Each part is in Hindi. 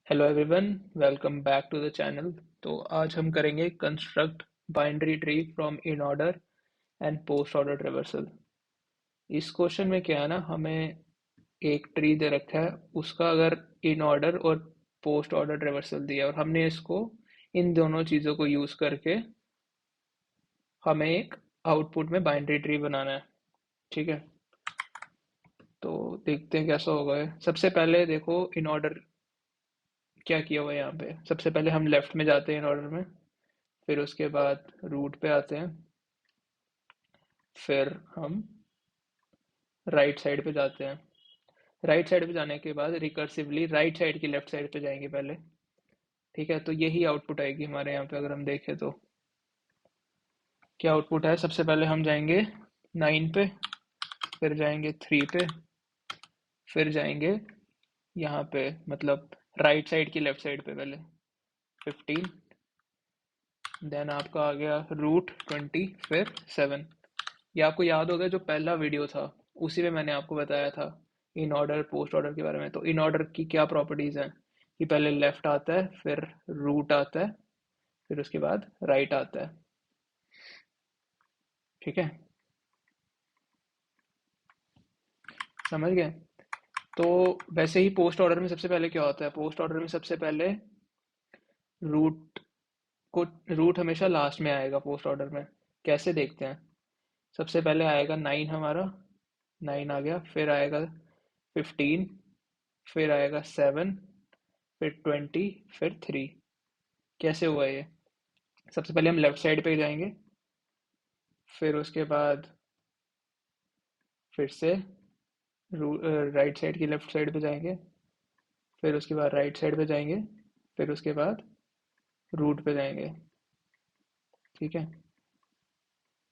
Hello everyone, welcome back to the channel. तो आज हम करेंगे construct binary tree from in order and post order traversal. इस क्वेश्चन में क्या है ना, हमें एक ट्री दे रखा है, उसका अगर इन ऑर्डर और पोस्ट ऑर्डर ट्रेवर्सल दिया और हमने इसको इन दोनों चीज़ों को यूज़ करके हमें एक आउटपुट में बाइनरी ट्री बनाना है। ठीक है, तो देखते हैं कैसा होगा ये। सबसे पहले देखो इन ऑर्डर क्या किया हुआ है यहाँ पे। सबसे पहले हम लेफ्ट में जाते हैं इन ऑर्डर में, फिर उसके बाद रूट पे आते हैं, फिर हम राइट साइड पे जाते हैं। राइट साइड पे जाने के बाद रिकर्सिवली राइट साइड की लेफ्ट साइड पे जाएंगे पहले। ठीक है, तो यही आउटपुट आएगी हमारे यहाँ पे। अगर हम देखें तो क्या आउटपुट है, सबसे पहले हम जाएंगे 9 पे, फिर जाएंगे 3 पे, फिर जाएंगे यहाँ पे, मतलब राइट साइड की लेफ्ट साइड पे पहले 15, देन आपका आ गया रूट 20, फिर 7। ये आपको याद होगा जो पहला वीडियो था, उसी में मैंने आपको बताया था इन ऑर्डर पोस्ट ऑर्डर के बारे में। तो इन ऑर्डर की क्या प्रॉपर्टीज हैं कि पहले लेफ्ट आता है, फिर रूट आता है, फिर उसके बाद राइट आता है। ठीक है, समझ गए। तो वैसे ही पोस्ट ऑर्डर में सबसे पहले क्या होता है, पोस्ट ऑर्डर में सबसे पहले रूट को रूट हमेशा लास्ट में आएगा पोस्ट ऑर्डर में। कैसे देखते हैं, सबसे पहले आएगा 9, हमारा 9 आ गया, फिर आएगा 15, फिर आएगा 7, फिर 20, फिर 3। कैसे हुआ ये, सबसे पहले हम लेफ्ट साइड पे जाएंगे, फिर उसके बाद फिर से राइट साइड की लेफ्ट साइड पे जाएंगे, फिर उसके बाद राइट साइड पे जाएंगे, फिर उसके बाद रूट पे जाएंगे। ठीक है,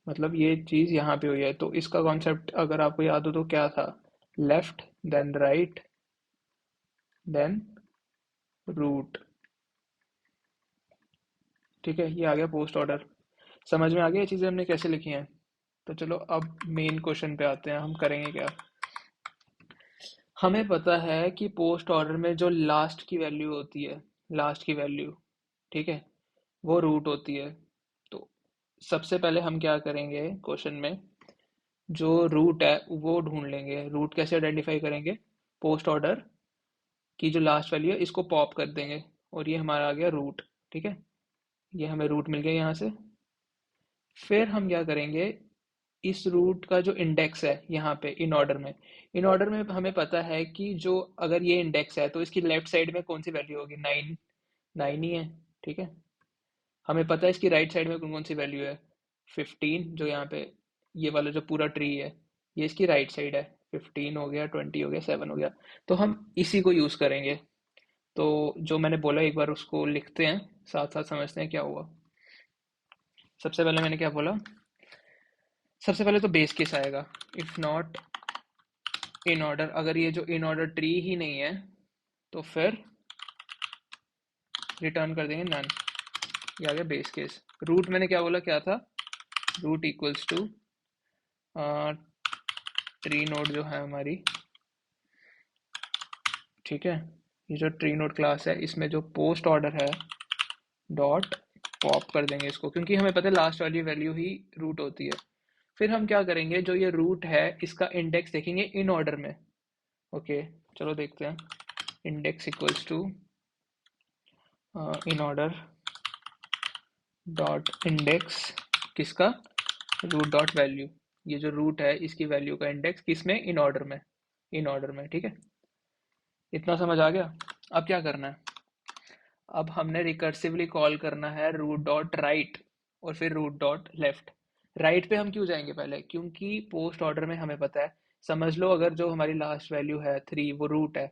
मतलब ये चीज़ यहाँ पे हुई है। तो इसका कॉन्सेप्ट अगर आपको याद हो तो क्या था, left then right then root. ठीक है, ये आ गया पोस्ट ऑर्डर। समझ में आ गया ये चीज़ें हमने कैसे लिखी हैं। तो चलो अब मेन क्वेश्चन पे आते हैं, हम करेंगे क्या। हमें पता है कि पोस्ट ऑर्डर में जो लास्ट की वैल्यू होती है, लास्ट की वैल्यू, ठीक है, वो रूट होती है। तो सबसे पहले हम क्या करेंगे क्वेश्चन में, जो रूट है वो ढूंढ लेंगे। रूट कैसे आइडेंटिफाई करेंगे, पोस्ट ऑर्डर की जो लास्ट वैल्यू है इसको पॉप कर देंगे और ये हमारा आ गया रूट। ठीक है, ये हमें रूट मिल गया यहाँ से। फिर हम क्या करेंगे, इस रूट का जो इंडेक्स है यहाँ पे इन ऑर्डर में, इन ऑर्डर में हमें पता है कि जो अगर ये इंडेक्स है तो इसकी लेफ्ट साइड में कौन सी वैल्यू होगी, 9, 9 ही है। ठीक है, हमें पता है इसकी राइट साइड में कौन कौन सी वैल्यू है, 15, जो यहाँ पे ये वाला जो पूरा ट्री है ये इसकी राइट साइड है। 15 हो गया, 20 हो गया, 7 हो गया। तो हम इसी को यूज करेंगे। तो जो मैंने बोला एक बार उसको लिखते हैं, साथ साथ समझते हैं क्या हुआ। सबसे पहले मैंने क्या बोला, सबसे पहले तो बेस केस आएगा, इफ नॉट इन ऑर्डर। अगर ये जो इन ऑर्डर ट्री ही नहीं है तो फिर रिटर्न कर देंगे नन। ये आ गया बेस केस। रूट मैंने क्या बोला, क्या था, root equals to tree node जो है हमारी। ठीक है, ये जो ट्री नोड क्लास है इसमें जो पोस्ट ऑर्डर है डॉट पॉप कर देंगे इसको, क्योंकि हमें पता है लास्ट वाली वैल्यू ही रूट होती है। फिर हम क्या करेंगे, जो ये रूट है इसका इंडेक्स देखेंगे इन ऑर्डर में। ओके, चलो देखते हैं। Index equals to in order dot index किसका, रूट डॉट वैल्यू। ये जो रूट है इसकी वैल्यू का इंडेक्स किसमें, इन ऑर्डर में, इन ऑर्डर में। ठीक है, इतना समझ आ गया। अब क्या करना है, अब हमने रिकर्सिवली कॉल करना है रूट डॉट राइट और फिर रूट डॉट लेफ्ट। राइट पे हम क्यों जाएंगे पहले, क्योंकि पोस्ट ऑर्डर में हमें पता है, समझ लो अगर जो हमारी लास्ट वैल्यू है 3 वो रूट है,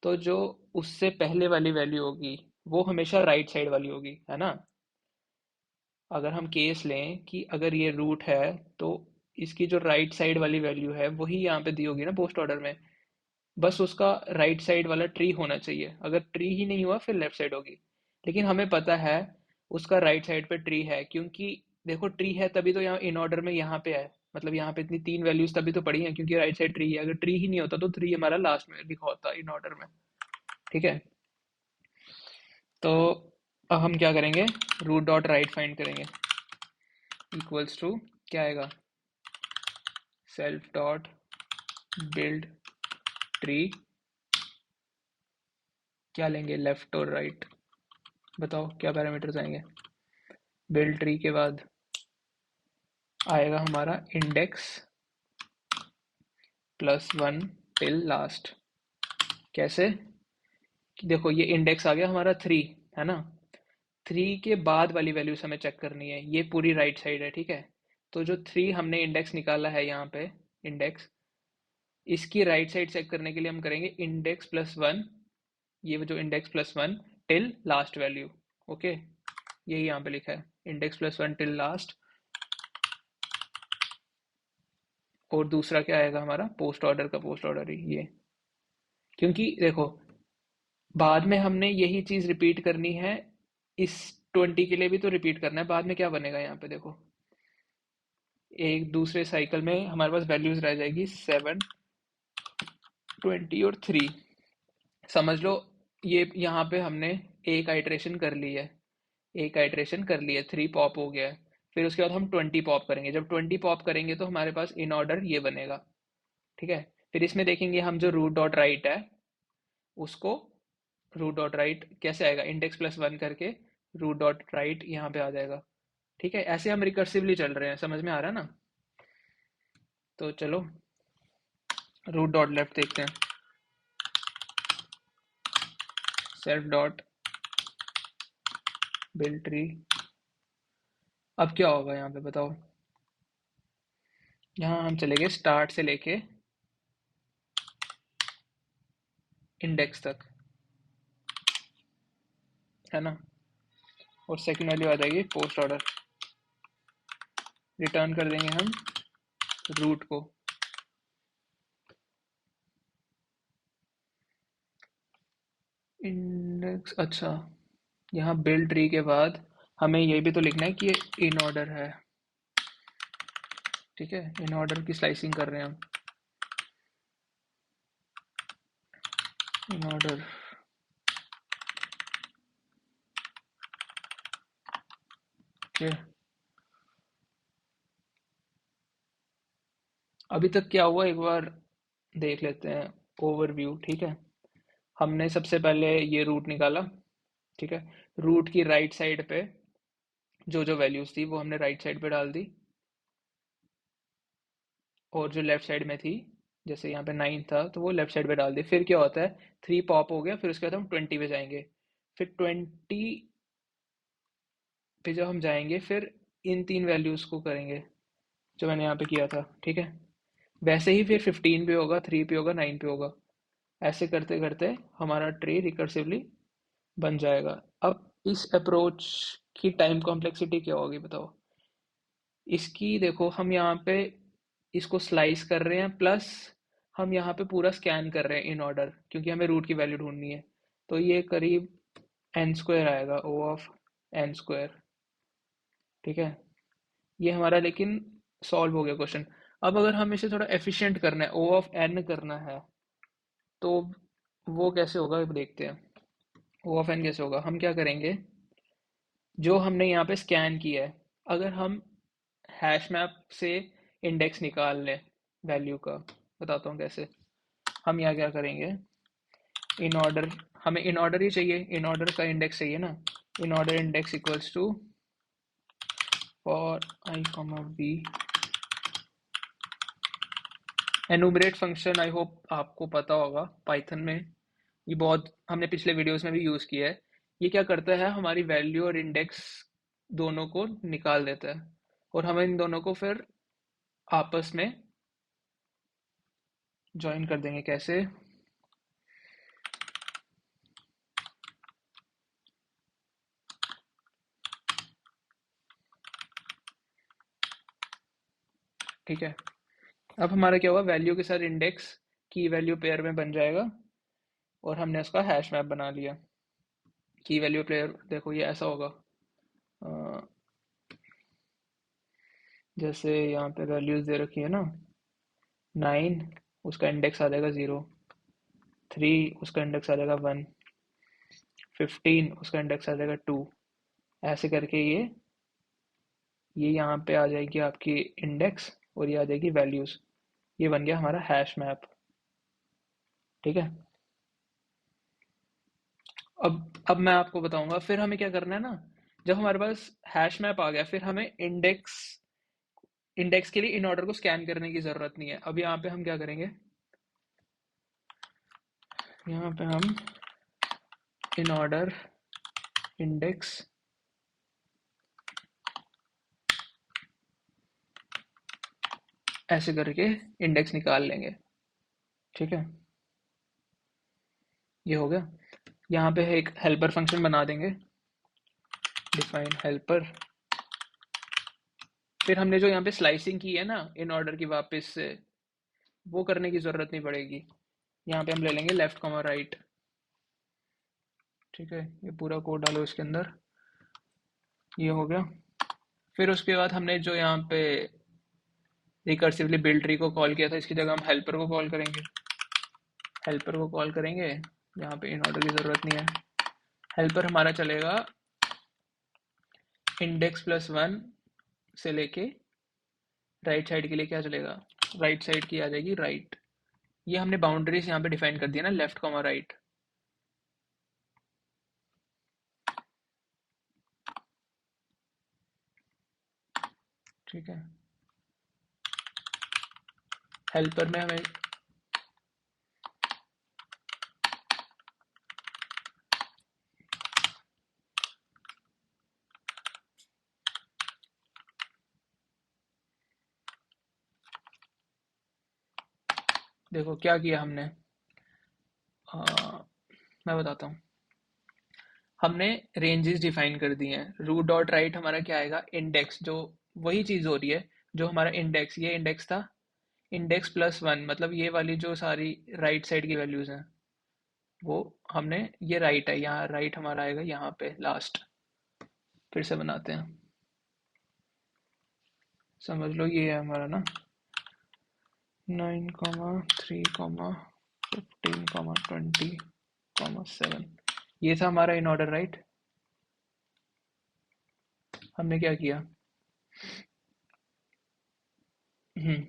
तो जो उससे पहले वाली वैल्यू होगी वो हमेशा राइट साइड वाली होगी, है ना। अगर हम केस लें कि अगर ये रूट है तो इसकी जो राइट साइड वाली वैल्यू है वही यहाँ पे दी होगी ना पोस्ट ऑर्डर में। बस उसका राइट साइड वाला ट्री होना चाहिए, अगर ट्री ही नहीं हुआ फिर लेफ्ट साइड होगी। लेकिन हमें पता है उसका राइट साइड पे ट्री है, क्योंकि देखो ट्री है तभी तो यहाँ इन ऑर्डर में यहाँ पे है, मतलब यहाँ पे इतनी 3 वैल्यूज तभी तो पड़ी हैं क्योंकि राइट साइड ट्री है। अगर ट्री ही नहीं होता तो 3 हमारा लास्ट में लिखा होता इन ऑर्डर में। ठीक है, तो अब हम क्या करेंगे, रूट डॉट राइट फाइंड करेंगे, इक्वल्स टू क्या आएगा, सेल्फ डॉट बिल्ड ट्री, क्या लेंगे, लेफ्ट और राइट, बताओ क्या पैरामीटर्स आएंगे। बिल्ड ट्री के बाद आएगा हमारा इंडेक्स +1 टिल लास्ट। कैसे, कि देखो ये इंडेक्स आ गया हमारा 3, है ना, 3 के बाद वाली वैल्यूज हमें चेक करनी है, ये पूरी राइट साइड है, ठीक है। तो जो 3 हमने इंडेक्स निकाला है यहाँ पे, इंडेक्स, इसकी राइट साइड चेक करने के लिए हम करेंगे इंडेक्स +1, ये जो index +1 till last value, okay, यही यहाँ पे लिखा है, इंडेक्स +1 टिल लास्ट। और दूसरा क्या आएगा हमारा, पोस्ट ऑर्डर का पोस्ट ऑर्डर ही ये, क्योंकि देखो बाद में हमने यही चीज रिपीट करनी है, इस 20 के लिए भी तो रिपीट करना है, बाद में क्या बनेगा यहाँ पे देखो, एक दूसरे साइकिल में हमारे पास वैल्यूज रह जाएगी 7, 20 और 3, समझ लो ये यहाँ पे हमने एक आइट्रेशन कर ली है, एक आइट्रेशन कर ली है, 3 पॉप हो गया है, फिर उसके बाद हम 20 पॉप करेंगे, जब 20 पॉप करेंगे तो हमारे पास इन ऑर्डर ये बनेगा, ठीक है। फिर इसमें देखेंगे हम जो रूट डॉट राइट है उसको, रूट डॉट राइट कैसे आएगा, इंडेक्स +1 करके रूट डॉट राइट यहाँ पे आ जाएगा, ठीक है। ऐसे हम रिकर्सिवली चल रहे हैं, समझ में आ रहा है ना। तो चलो रूट डॉट लेफ्ट देखते हैं, सेल्फ डॉट बिल्ड ट्री, अब क्या होगा यहाँ पे बताओ, यहाँ हम चलेंगे स्टार्ट से लेके इंडेक्स तक, है ना, और सेकंड वैल्यू आ जाएगी पोस्ट ऑर्डर, रिटर्न कर देंगे हम रूट को, इंडेक्स, अच्छा, यहाँ बिल्ड ट्री के बाद हमें ये भी तो लिखना है कि ये इन ऑर्डर है, ठीक है, इन ऑर्डर की स्लाइसिंग कर रहे हैं हम, इन ऑर्डर, ओके। अभी तक क्या हुआ एक बार देख लेते हैं, ओवरव्यू, ठीक है। हमने सबसे पहले ये रूट निकाला, ठीक है, रूट की राइट साइड पे जो जो वैल्यूज थी वो हमने राइट साइड पे डाल दी, और जो लेफ्ट साइड में थी, जैसे यहाँ पे 9 था तो वो लेफ्ट साइड पे डाल दी। फिर क्या होता है, 3 पॉप हो गया, फिर उसके बाद हम 20 पे जाएंगे, फिर 20 पे जब हम जाएंगे फिर इन 3 वैल्यूज को करेंगे जो मैंने यहाँ पे किया था, ठीक है। वैसे ही फिर 15 पे होगा, 3 पे होगा, 9 पे होगा, ऐसे करते करते हमारा ट्री रिकर्सिवली बन जाएगा। अब इस अप्रोच की टाइम कॉम्प्लेक्सिटी क्या होगी बताओ, इसकी देखो हम यहाँ पे इसको स्लाइस कर रहे हैं, प्लस हम यहाँ पे पूरा स्कैन कर रहे हैं इन ऑर्डर, क्योंकि हमें रूट की वैल्यू ढूंढनी है, तो ये करीब n² आएगा, O(n²), ठीक है। ये हमारा लेकिन सॉल्व हो गया क्वेश्चन। अब अगर हम इसे थोड़ा एफिशिएंट करना है, O(n) करना है, तो वो कैसे होगा देखते हैं। O(n) कैसे होगा, हम क्या करेंगे, जो हमने यहाँ पे स्कैन किया है, अगर हम हैश मैप से इंडेक्स निकाल लें वैल्यू का, बताता हूँ कैसे। हम यहाँ क्या करेंगे, इन ऑर्डर, हमें इन ऑर्डर ही चाहिए, इन ऑर्डर का इंडेक्स चाहिए ना, in order index equals to for i comma b, enumerate function, I hope आपको पता होगा पाइथन में, ये बहुत हमने पिछले वीडियोस में भी यूज़ किया है। ये क्या करता है, हमारी वैल्यू और इंडेक्स दोनों को निकाल देता है, और हम इन दोनों को फिर आपस में ज्वाइन कर देंगे, कैसे, ठीक है। अब हमारा क्या हुआ, वैल्यू के साथ इंडेक्स की वैल्यू पेयर में बन जाएगा, और हमने उसका हैश मैप बना लिया। की वैल्यू पेयर देखो ये ऐसा होगा, अ, जैसे यहाँ पे वैल्यूज दे रखी है ना, 9 उसका इंडेक्स आ जाएगा 0, 3 उसका इंडेक्स आ जाएगा 1, 15 उसका इंडेक्स आ जाएगा 2। ऐसे करके ये यहाँ पे आ जाएगी आपकी इंडेक्स और ये आ जाएगी वैल्यूज। ये बन गया हमारा हैश मैप। ठीक है। अब मैं आपको बताऊंगा फिर हमें क्या करना है ना। जब हमारे पास हैश मैप आ गया फिर हमें इंडेक्स इंडेक्स के लिए इन ऑर्डर को स्कैन करने की जरूरत नहीं है। अब यहाँ पे हम क्या करेंगे, यहाँ पे हम इन ऑर्डर इंडेक्स ऐसे करके इंडेक्स निकाल लेंगे। ठीक है, ये हो गया। यहाँ पे एक हेल्पर फंक्शन बना देंगे, डिफाइन हेल्पर। फिर हमने जो यहाँ पे स्लाइसिंग की है ना इन ऑर्डर की, वापस से वो करने की जरूरत नहीं पड़ेगी। यहाँ पे हम ले लेंगे लेफ्ट कॉमा राइट। ठीक है, ये पूरा कोड डालो इसके अंदर। ये हो गया। फिर उसके बाद हमने जो यहाँ पे रिकर्सिवली बिल्ड ट्री को कॉल किया था, इसकी जगह हम हेल्पर को कॉल करेंगे। हेल्पर को कॉल करेंगे, यहाँ पे इन ऑर्डर की जरूरत नहीं है। हेल्पर हमारा चलेगा इंडेक्स प्लस 1 से लेके राइट साइड के लिए क्या चलेगा, राइट साइड की आ जाएगी राइट। ये हमने बाउंड्रीज यहाँ पे डिफाइन कर दिया ना, लेफ्ट कॉमा राइट। ठीक है, हेल्पर में हमें देखो क्या किया हमने। मैं बताता हूँ। हमने रेंजेस डिफाइन कर दिए हैं। रूट डॉट राइट हमारा क्या आएगा, इंडेक्स, जो वही चीज हो रही है जो हमारा इंडेक्स, ये इंडेक्स था। इंडेक्स प्लस 1 मतलब ये वाली जो सारी राइट साइड की वैल्यूज हैं वो हमने, ये राइट है, यहाँ राइट हमारा आएगा यहाँ पे लास्ट। फिर से बनाते हैं, समझ लो ये है हमारा ना 9,3,15,20,7। ये था हमारा इन ऑर्डर राइट। हमने क्या किया, हम्म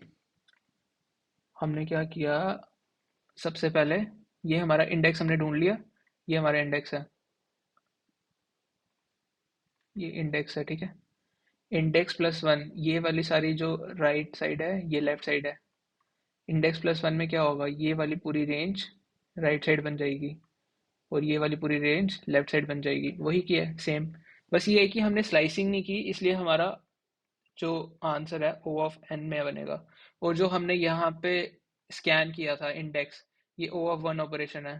हमने क्या किया, सबसे पहले ये हमारा इंडेक्स हमने ढूंढ लिया। ये हमारा इंडेक्स है, ये इंडेक्स है। ठीक है, इंडेक्स प्लस 1 ये वाली सारी जो राइट साइड है ये लेफ्ट साइड है। इंडेक्स प्लस 1 में क्या होगा, ये वाली पूरी रेंज राइट साइड बन जाएगी और ये वाली पूरी रेंज लेफ्ट साइड बन जाएगी। वही किया है सेम। बस ये है कि हमने स्लाइसिंग नहीं की, इसलिए हमारा जो आंसर है ओ ऑफ एन में बनेगा। और जो हमने यहाँ पे स्कैन किया था इंडेक्स, ये ओ ऑफ 1 ऑपरेशन है।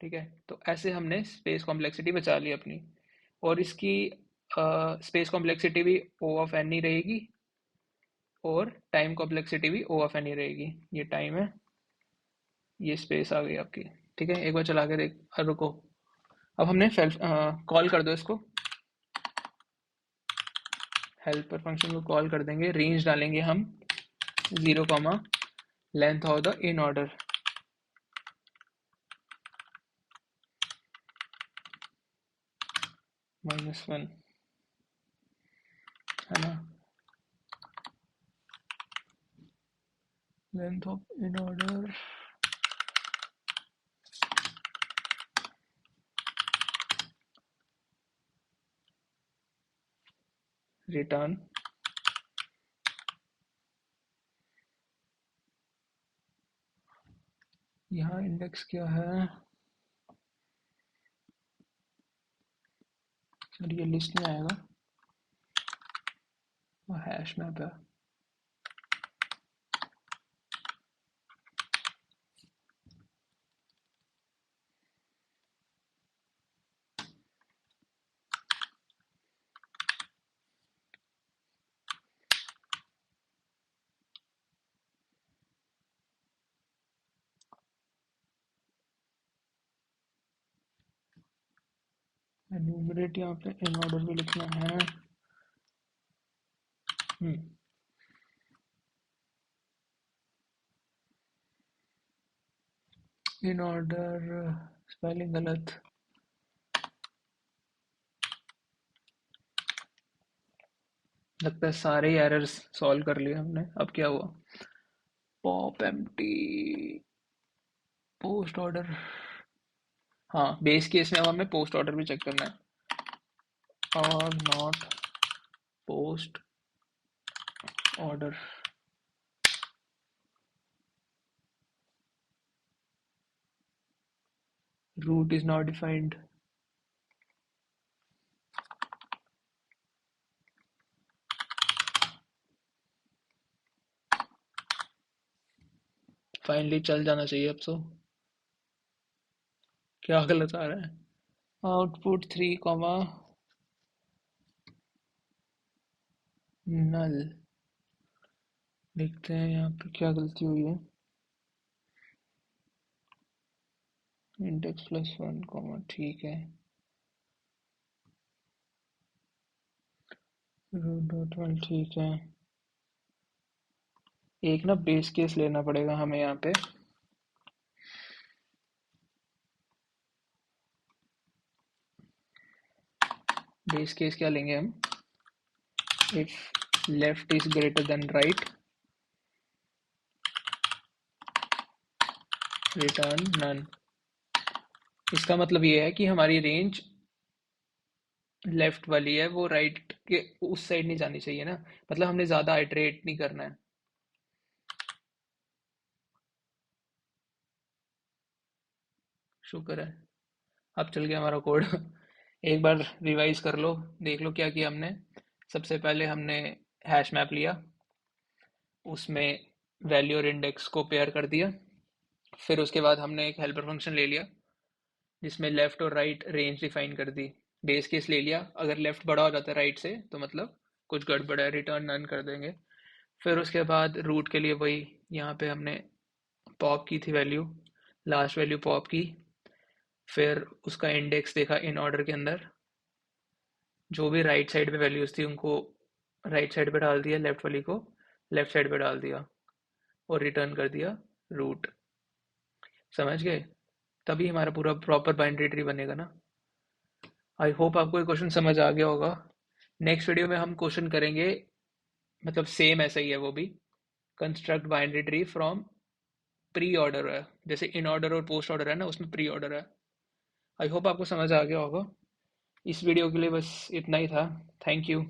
ठीक है, तो ऐसे हमने स्पेस कॉम्प्लेक्सिटी बचा ली अपनी। और इसकी स्पेस कॉम्प्लेक्सिटी भी ओ ऑफ एन ही रहेगी और टाइम कॉम्प्लेक्सिटी भी ओ ऑफ एन ही रहेगी। ये टाइम है, ये स्पेस आ गई आपकी। ठीक है, एक बार चला के देख, रुको। अब हमने कॉल कर दो इसको, हेल्पर फंक्शन को कॉल कर देंगे। रेंज डालेंगे हम 0, length of the in order, -1 है ना, length of in order return. यहाँ इंडेक्स क्या है, चलिए लिस्ट में आएगा, हैश मैप है। एन्यूमरेट यहाँ पे इन ऑर्डर भी लिखना है। इन ऑर्डर स्पेलिंग गलत, लगता है सारे एरर्स सॉल्व कर लिए हमने। अब क्या हुआ? Pop empty post order. हाँ, बेस केस में अब हमें पोस्ट ऑर्डर भी चेक करना है। और not post order. Root is not defined. Finally चल जाना चाहिए अब तो। क्या गलत आ रहा है? आउटपुट 3 कॉमा नल। देखते हैं यहाँ पे क्या गलती हुई है। इंडेक्स प्लस 1 कॉमा, ठीक है। रूट डॉट वन, ठीक है। एक ना बेस केस लेना पड़ेगा हमें यहाँ पे। बेस केस क्या लेंगे हम? If left is greater then right, return none. इसका मतलब ये है कि हमारी रेंज लेफ्ट वाली है, वो राइट के उस साइड नहीं जानी चाहिए ना। मतलब हमने ज्यादा आइटरेट नहीं करना है। शुक्र है अब चल गया हमारा कोड। एक बार रिवाइज कर लो, देख लो क्या किया हमने। सबसे पहले हमने हैश मैप लिया, उसमें वैल्यू और इंडेक्स को पेयर कर दिया। फिर उसके बाद हमने एक हेल्पर फंक्शन ले लिया जिसमें लेफ्ट और राइट रेंज डिफाइन कर दी। बेस केस ले लिया, अगर लेफ्ट बड़ा हो जाता है राइट से तो मतलब कुछ गड़बड़ है, रिटर्न नन कर देंगे। फिर उसके बाद रूट के लिए वही, यहाँ पे हमने पॉप की थी वैल्यू, लास्ट वैल्यू पॉप की। फिर उसका इंडेक्स देखा इन ऑर्डर के अंदर, जो भी राइट साइड पे वैल्यूज थी उनको राइट साइड पे डाल दिया, लेफ्ट वाली को लेफ्ट साइड पे डाल दिया, और रिटर्न कर दिया रूट। समझ गए? तभी हमारा पूरा प्रॉपर बाइनरी ट्री बनेगा ना। आई होप आपको ये क्वेश्चन समझ आ गया होगा। नेक्स्ट वीडियो में हम क्वेश्चन करेंगे, मतलब सेम ऐसा ही है वो भी। Construct binary tree from pre order है, जैसे इन ऑर्डर और पोस्ट ऑर्डर है ना, उसमें प्री ऑर्डर है। आई होप आपको समझ आ गया होगा। इस वीडियो के लिए बस इतना ही था। Thank you.